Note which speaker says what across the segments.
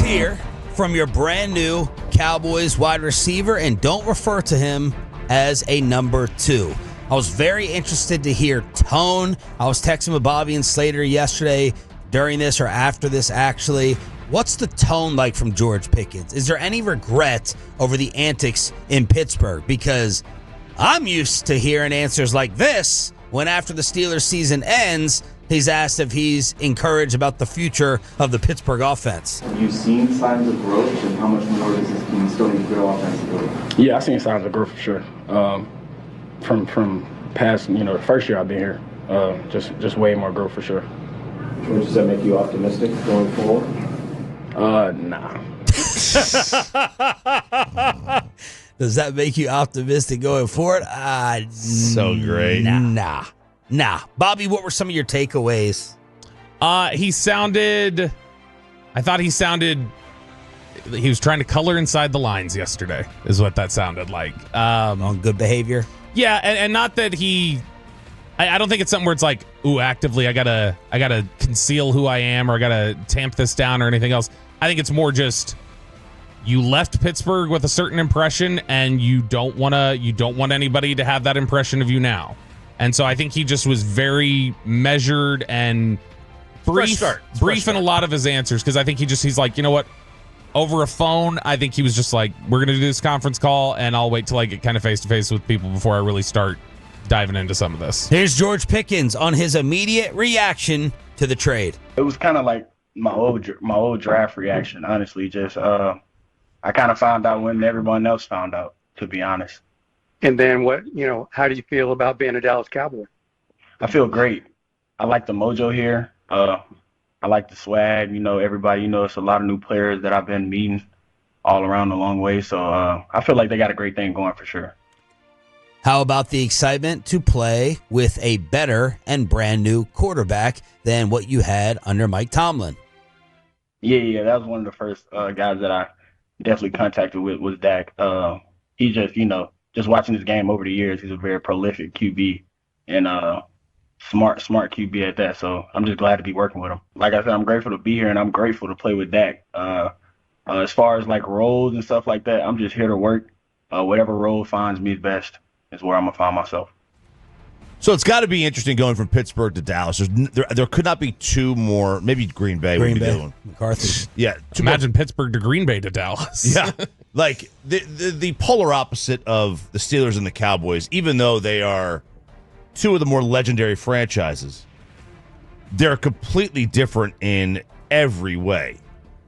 Speaker 1: hear from your brand new Cowboys wide receiver, and don't refer to him as a number 2. I was very interested to hear tone. I was texting with Bobby and Slater yesterday during this or after this, actually. What's the tone like from George Pickens? Is there any regret over the antics in Pittsburgh? Because I'm used to hearing answers like this when after the Steelers season ends, he's asked if he's encouraged about the future of the Pittsburgh offense.
Speaker 2: Have you seen signs of growth, and how much more does this team still need to grow offensively?
Speaker 3: Yeah, I've seen signs of growth for sure. From past, the first year I've been here, just way more growth for sure.
Speaker 2: George, does that make you optimistic going forward?
Speaker 3: Nah.
Speaker 1: Does that make you optimistic going forward?
Speaker 4: So great.
Speaker 1: Nah. Bobby, what were some of your takeaways?
Speaker 5: I thought he was trying to color inside the lines yesterday, is what that sounded like.
Speaker 1: On good behavior?
Speaker 5: Yeah, and not that I don't think it's something where it's like, ooh, actively I gotta conceal who I am, or I gotta tamp this down or anything else. I think it's more just you left Pittsburgh with a certain impression, and you don't want anybody to have that impression of you now. And so I think he just was very measured and brief in a lot of his answers, because I think he's like, you know what? Over a phone, I think he was just like, we're going to do this conference call, and I'll wait till I get kind of face-to-face with people before I really start diving into some of this.
Speaker 1: Here's George Pickens on his immediate reaction to the trade.
Speaker 3: It was kind of like my old draft reaction, honestly. Just I kind of found out when everyone else found out, to be honest.
Speaker 6: And then how do you feel about being a Dallas Cowboy?
Speaker 3: I feel great. I like the mojo here. I like the swag. Everybody, it's a lot of new players that I've been meeting all around the long way. So I feel like they got a great thing going for sure.
Speaker 1: How about the excitement to play with a better and brand new quarterback than what you had under Mike Tomlin?
Speaker 3: Yeah, that was one of the first guys that I definitely contacted with was Dak. He just watching his game over the years, he's a very prolific QB and smart QB at that. So I'm just glad to be working with him. Like I said, I'm grateful to be here, and I'm grateful to play with Dak. As far as like roles and stuff like that, I'm just here to work. Whatever role finds me best is where I'm gonna find myself.
Speaker 4: So it's got to be interesting going from Pittsburgh to Dallas. There could not be two more. Maybe Green Bay.
Speaker 1: McCarthy.
Speaker 4: Yeah.
Speaker 5: Imagine Pittsburgh to Green Bay to Dallas.
Speaker 4: Yeah. Like the polar opposite of the Steelers and the Cowboys, even though they are two of the more legendary franchises, they're completely different in every way.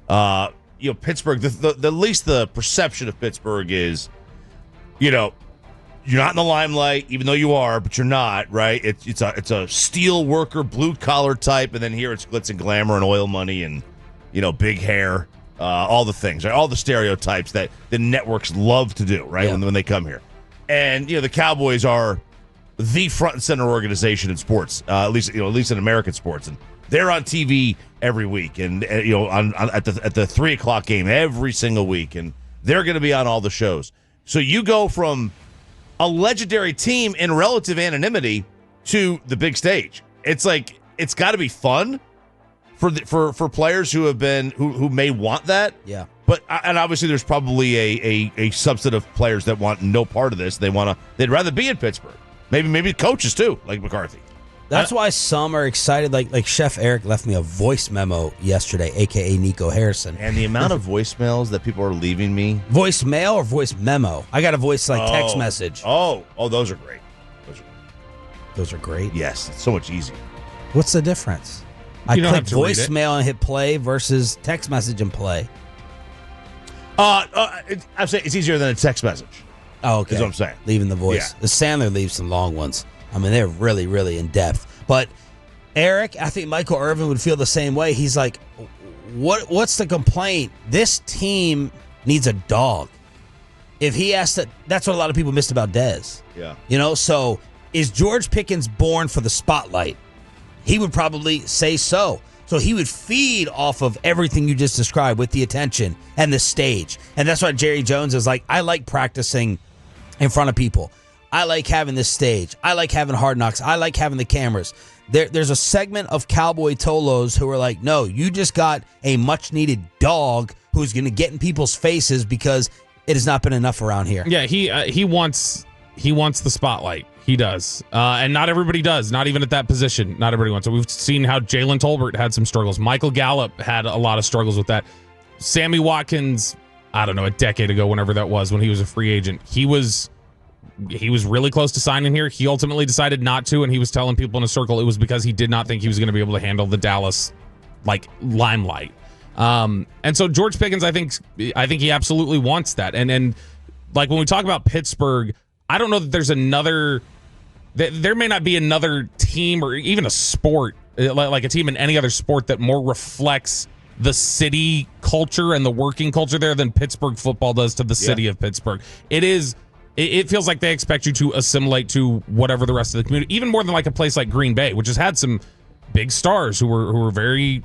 Speaker 4: Pittsburgh, the least the perception of Pittsburgh is, you're not in the limelight, even though you are, but you're not, right? It's a steel worker, blue collar type, and then here it's glitz and glamour and oil money and big hair, all the things, right? All the stereotypes that the networks love to do, right? Yeah. When they come here, and the Cowboys are the front and center organization in sports, at least in American sports, and they're on TV every week, and at the 3:00 game every single week, and they're going to be on all the shows. So you go from a legendary team in relative anonymity to the big stage. It's like it's got to be fun for players who may want that.
Speaker 1: Yeah.
Speaker 4: But obviously there's probably a subset of players that want no part of this. They'd rather be in Pittsburgh. Maybe coaches too, like McCarthy.
Speaker 1: That's why some are excited. Like Chef Eric left me a voice memo yesterday, a.k.a. Nico Harrison.
Speaker 4: And the amount of voicemails that people are leaving me.
Speaker 1: Voicemail or voice memo? I got a voice text message.
Speaker 4: Oh, those are great.
Speaker 1: Those are great?
Speaker 4: Yes, it's so much easier.
Speaker 1: What's the difference? I click voicemail and hit play versus text message and play.
Speaker 4: I'm saying it's easier than a text message.
Speaker 1: Oh, okay.
Speaker 4: Is what I'm saying.
Speaker 1: Leaving the voice.
Speaker 4: Yeah.
Speaker 1: The Sandler leaves some long ones. I mean, they're really, really in depth. But Eric, I think Michael Irvin would feel the same way. He's like, what's the complaint? This team needs a dog. If he asked that, that's what a lot of people missed about Dez.
Speaker 4: Yeah.
Speaker 1: So is George Pickens born for the spotlight? He would probably say so. So he would feed off of everything you just described with the attention and the stage. And that's why Jerry Jones is like, I like practicing in front of people. I like having this stage. I like having Hard Knocks. I like having the cameras. There's a segment of Cowboy Tolos who are like, no, you just got a much-needed dog who who's going to get in people's faces because it has not been enough around here.
Speaker 5: Yeah, he wants the spotlight. He does. And not everybody does. Not even at that position. Not everybody wants it. We've seen how Jalen Tolbert had some struggles. Michael Gallup had a lot of struggles with that. Sammy Watkins, I don't know, a decade ago, whenever that was, when he was a free agent, he was really close to signing here. He ultimately decided not to, and he was telling people in a circle it was because he did not think he was going to be able to handle the Dallas limelight. And so George Pickens, I think he absolutely wants that. And like when we talk about Pittsburgh, I don't know that there's there may not be another team or even a sport, like a team in any other sport, that more reflects the city culture and the working culture there than Pittsburgh football does to the city of Pittsburgh. It feels like they expect you to assimilate to whatever the rest of the community, even more than like a place like Green Bay, which has had some big stars who were very,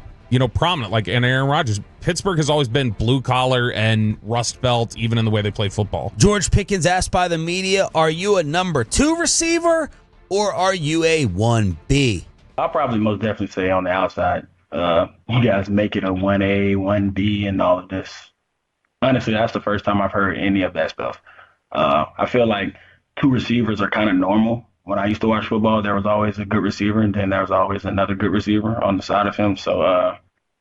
Speaker 5: prominent, like Aaron Rodgers. Pittsburgh has always been blue collar and Rust Belt, even in the way they play football.
Speaker 1: George Pickens asked by the media, are you a number 2 receiver or are you a 1B?
Speaker 3: I'll probably most definitely say on the outside. You guys make it a 1A, 1B, and all of this. Honestly, that's the first time I've heard any of that stuff. I feel like 2 receivers are kind of normal. When I used to watch football, there was always a good receiver, and then there was always another good receiver on the side of him. So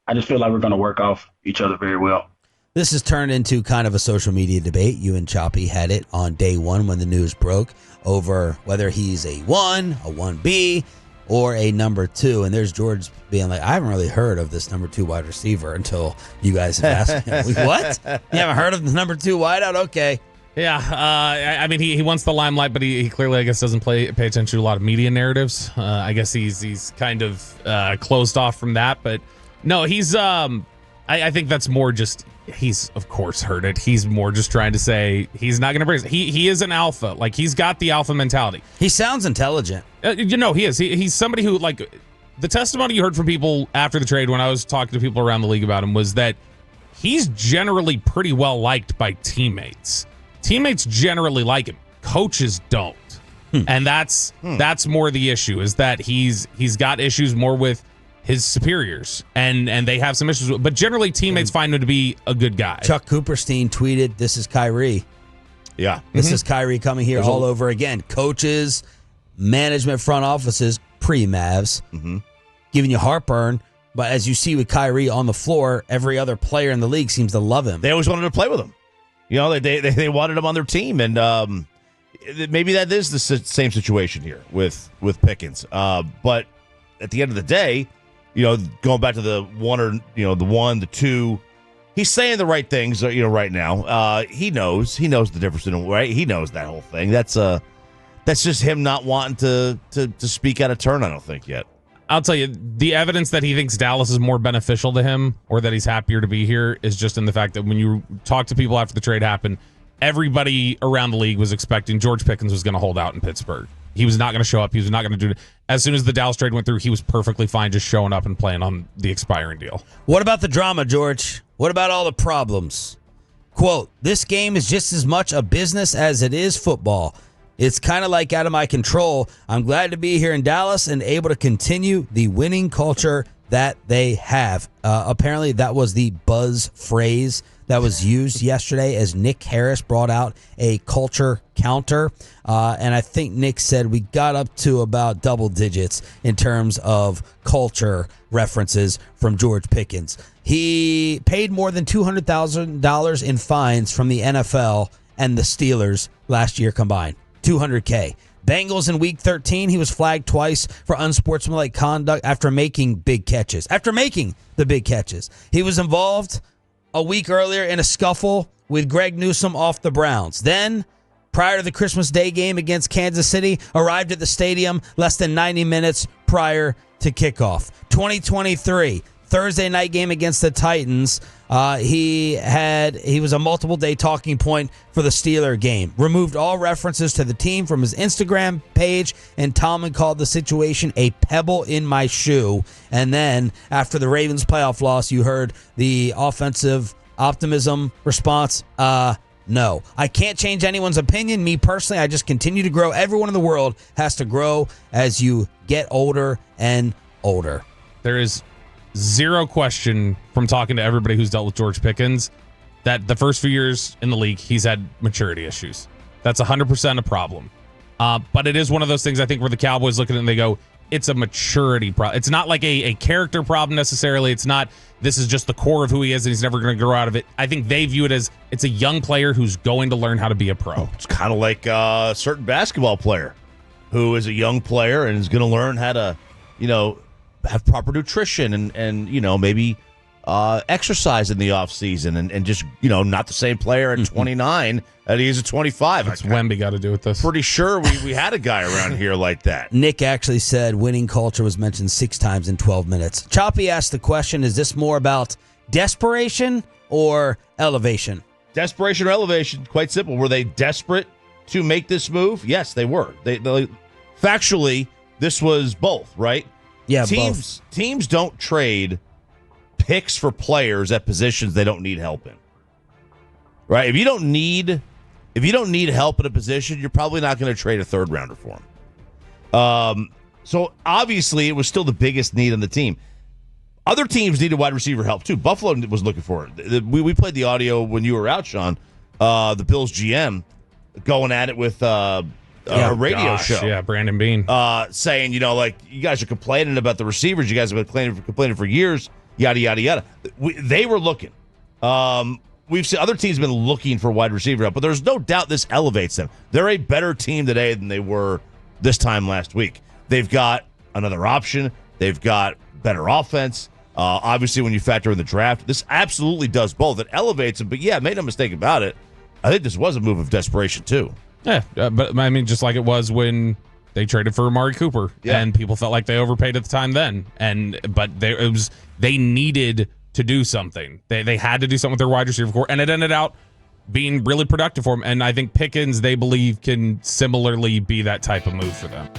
Speaker 3: I just feel like we're going to work off each other very well.
Speaker 1: This has turned into kind of a social media debate. You and Choppy had it on day one when the news broke over whether he's a 1, a 1B, or a number 2. And there's George being like, I haven't really heard of this number 2 wide receiver until you guys have asked him. Like, what? You haven't heard of the number 2 wideout? Okay.
Speaker 5: Yeah, I mean, he wants the limelight, but he clearly, I guess, doesn't pay attention to a lot of media narratives. I guess he's kind of closed off from that. But no, he's I think that's more just, he's of course heard it. He's more just trying to say he's not going to bring it. He is an alpha. Like, he's got the alpha mentality.
Speaker 1: He sounds intelligent.
Speaker 5: He is. He's somebody who, like, the testimony you heard from people after the trade when I was talking to people around the league about him was that he's generally pretty well liked by teammates. Teammates generally like him. Coaches don't. And that's more the issue, is that he's got issues more with his superiors, and they have some issues with, but generally teammates find him to be a good guy.
Speaker 1: Chuck Cooperstein tweeted, this is Kyrie.
Speaker 4: Yeah.
Speaker 1: This is Kyrie coming here all over again. Coaches, management, front offices, pre-Mavs, giving you heartburn. But as you see with Kyrie on the floor, every other player in the league seems to love him.
Speaker 4: They always wanted to play with him. They wanted him on their team, and maybe that is the same situation here with Pickens. But at the end of the day, going back to the 1 or the 1, the 2, he's saying the right things. Right now, he knows the difference in right. He knows that whole thing. That's just him not wanting to speak out of turn. I don't think yet.
Speaker 5: I'll tell you, the evidence that he thinks Dallas is more beneficial to him, or that he's happier to be here, is just in the fact that when you talk to people after the trade happened, everybody around the league was expecting George Pickens was going to hold out in Pittsburgh. He was not going to show up. He was not going to do it. As soon as the Dallas trade went through, he was perfectly fine just showing up and playing on the expiring deal.
Speaker 1: What about the drama, George? What about all the problems? Quote, this game is just as much a business as it is football. It's kind of like out of my control. I'm glad to be here in Dallas and able to continue the winning culture that they have. Apparently, that was the buzz phrase that was used yesterday as Nick Harris brought out a culture counter. And I think Nick said we got up to about double digits in terms of culture references from George Pickens. He paid more than $200,000 in fines from the NFL and the Steelers last year combined. $200K. Bengals in week 13, he was flagged twice for unsportsmanlike conduct after making big catches. After making the big catches. He was involved a week earlier in a scuffle with Greg Newsome off the Browns. Then, prior to the Christmas Day game against Kansas City, arrived at the stadium less than 90 minutes prior to kickoff. 2023, Thursday night game against the Titans. He was a multiple day talking point for the Steeler game. Removed all references to the team from his Instagram page, and Tomlin called the situation a pebble in my shoe. And then after the Ravens playoff loss, you heard the offensive optimism response. No, I can't change anyone's opinion. Me personally, I just continue to grow. Everyone in the world has to grow as you get older and older.
Speaker 5: There is zero question from talking to everybody who's dealt with George Pickens that the first few years in the league, he's had maturity issues. That's 100% a problem. But it is one of those things, I think, where the Cowboys look at it and they go, it's a maturity problem. It's not like a character problem necessarily. It's not, this is just the core of who he is and he's never going to grow out of it. I think they view it as it's a young player who's going to learn how to be a pro.
Speaker 4: It's kind of like a certain basketball player who is a young player and is going to learn how to, have proper nutrition and maybe exercise in the offseason and just, not the same player at 29 as he is at 25.
Speaker 5: That's Wemby got to do with this.
Speaker 4: Pretty sure we had a guy around here like that.
Speaker 1: Nick actually said winning culture was mentioned 6 times in 12 minutes. Choppy asked the question, is this more about desperation or elevation?
Speaker 4: Desperation or elevation, quite simple. Were they desperate to make this move? Yes, they were. They factually, this was both, right?
Speaker 1: Yeah, both.
Speaker 4: Teams don't trade picks for players at positions they don't need help in. Right? If you don't need help at a position, you're probably not going to trade a third rounder for him. So obviously it was still the biggest need on the team. Other teams needed wide receiver help too. Buffalo was looking for it. We played the audio when you were out, Sean. The Bills GM going at it with a radio show.
Speaker 5: Yeah, Brandon Bean.
Speaker 4: Saying, you guys are complaining about the receivers. You guys have been complaining for years. Yada, yada, yada. They were looking. We've seen other teams have been looking for wide receiver help, but there's no doubt this elevates them. They're a better team today than they were this time last week. They've got another option. They've got better offense. Obviously, when you factor in the draft, this absolutely does both. It elevates them, but yeah, make no mistake about it. I think this was a move of desperation, too.
Speaker 5: Yeah, but I mean, just like it was when they traded for Amari Cooper, and people felt like they overpaid at the time then. But they needed to do something. They had to do something with their wide receiver core, and it ended out being really productive for them. And I think Pickens, they believe, can similarly be that type of move for them.